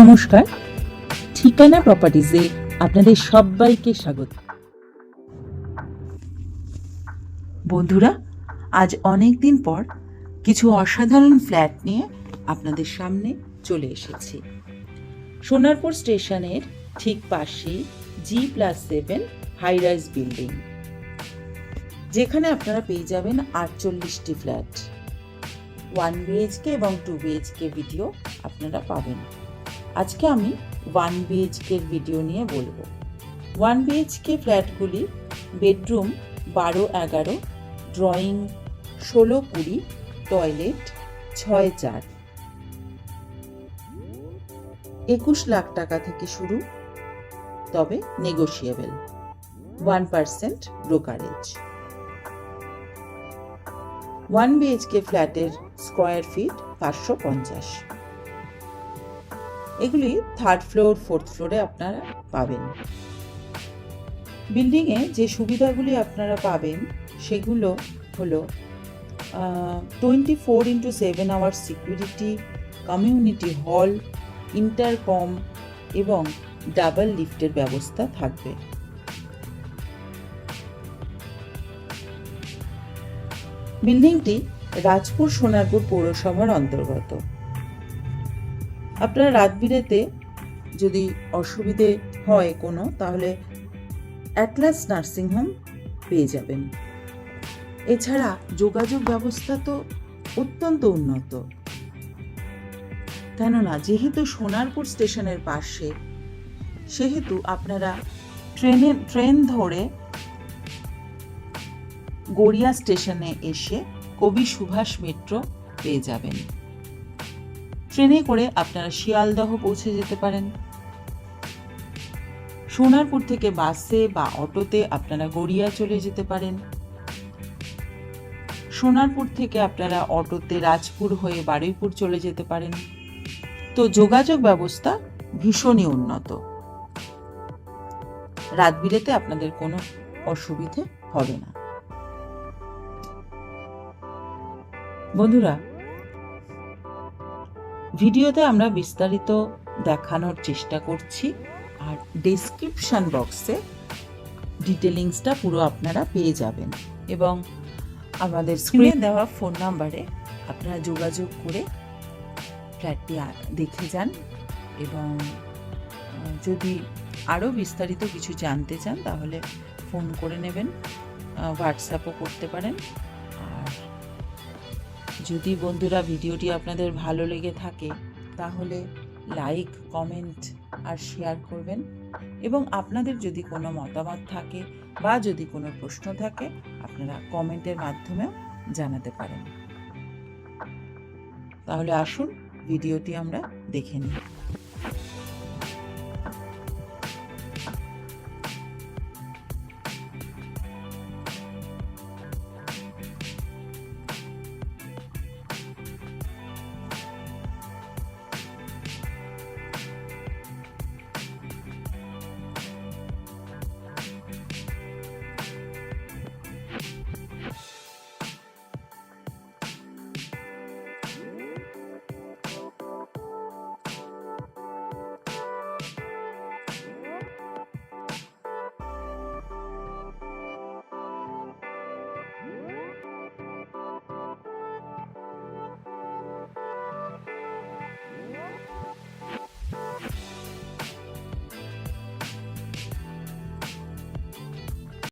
নমস্কার, ঠিকানা প্রপার্টিজে আপনাদের সবাইকে স্বাগত। বন্ধুরা, আজ অনেক দিন পর কিছু অসাধারণ ফ্ল্যাট নিয়ে আপনাদের সামনে চলে এসেছি। সোনারপুর স্টেশনের ঠিক পাশেই G+7 হাই রাইজ বিল্ডিং, যেখানে আপনারা পেয়ে যাবেন 48টি ফ্ল্যাট। 1 BHK এবং 2 BHK ভিডিও আপনারা পাবেন। আজকে আমি 1 BHK এর ভিডিও নিয়ে বলবো। 1 BHK ফ্ল্যাটগুলি বেডরুম 12-11, ড্রয়িং 16-20, টয়লেট 6-4, 21 লাখ টাকা থেকে শুরু, তবে নেগোশিয়েবল, 1% ব্রোকারেজ। 1 BHK ফ্ল্যাটের স্কোয়ার ফিট 550। এগুলি 3rd ফ্লোর 4th ফ্লোরে আপনারা পাবেন। বিল্ডিংয়ে যে সুবিধাগুলি আপনারা পাবেন সেগুলো হলো 24x7 hour security, community hall, intercom এবং ডাবল লিফটের ব্যবস্থা থাকবে। বিল্ডিংটি রাজপুর সোনারপুর পৌরসভার অন্তর্গত। আপনারা রাত বিরেতে যদি অসুবিধে হয় কোনো, তাহলে অ্যাটলাস নার্সিংহোম পেয়ে যাবেন। এছাড়া যোগাযোগ ব্যবস্থা তো অত্যন্ত উন্নত, কেননা যেহেতু সোনারপুর স্টেশনের পাশে, সেহেতু আপনারা ট্রেন ধরে গড়িয়া স্টেশনে এসে কবি সুভাষ মেট্রো পেয়ে যাবেন। ট্রেনে করে আপনারা শিয়ালদহ পৌঁছে যেতে পারেন। সোনারপুর থেকে বাসে বা অটোতে আপনারা গড়িয়া চলে যেতে পারেন। সোনারপুর থেকে আপনারা অটোতে রাজপুর হয়ে বারুইপুর চলে যেতে পারেন। তো যোগাযোগ ব্যবস্থা ভীষণই উন্নত। রাত বিরেতে আপনাদের কোনো অসুবিধে হবে না। বন্ধুরা, ভিডিওতে আমরা বিস্তারিত দেখানোর চেষ্টা করছি, আর ডেসক্রিপশন বক্সে ডিটেলিংসটা পুরো আপনারা পেয়ে যাবেন, এবং আমাদের স্ক্রিনে দেওয়া ফোন নাম্বারে আপনারা যোগাযোগ করে ফ্ল্যাটটি দেখে যান। এবং যদি আরও বিস্তারিত কিছু জানতে চান তাহলে ফোন করে নেবেন, হোয়াটসঅ্যাপও করতে পারেন। আর যদি বন্ধুরা ভিডিওটি আপনাদের ভালো লেগে থাকে তাহলে লাইক, কমেন্ট আর শেয়ার করবেন। এবং আপনাদের যদি কোনো মতামত থাকে বা যদি কোনো প্রশ্ন থাকে, আপনারা কমেন্টের মাধ্যমেও জানাতে পারেন। তাহলে আসুন ভিডিওটি আমরা দেখে নিই।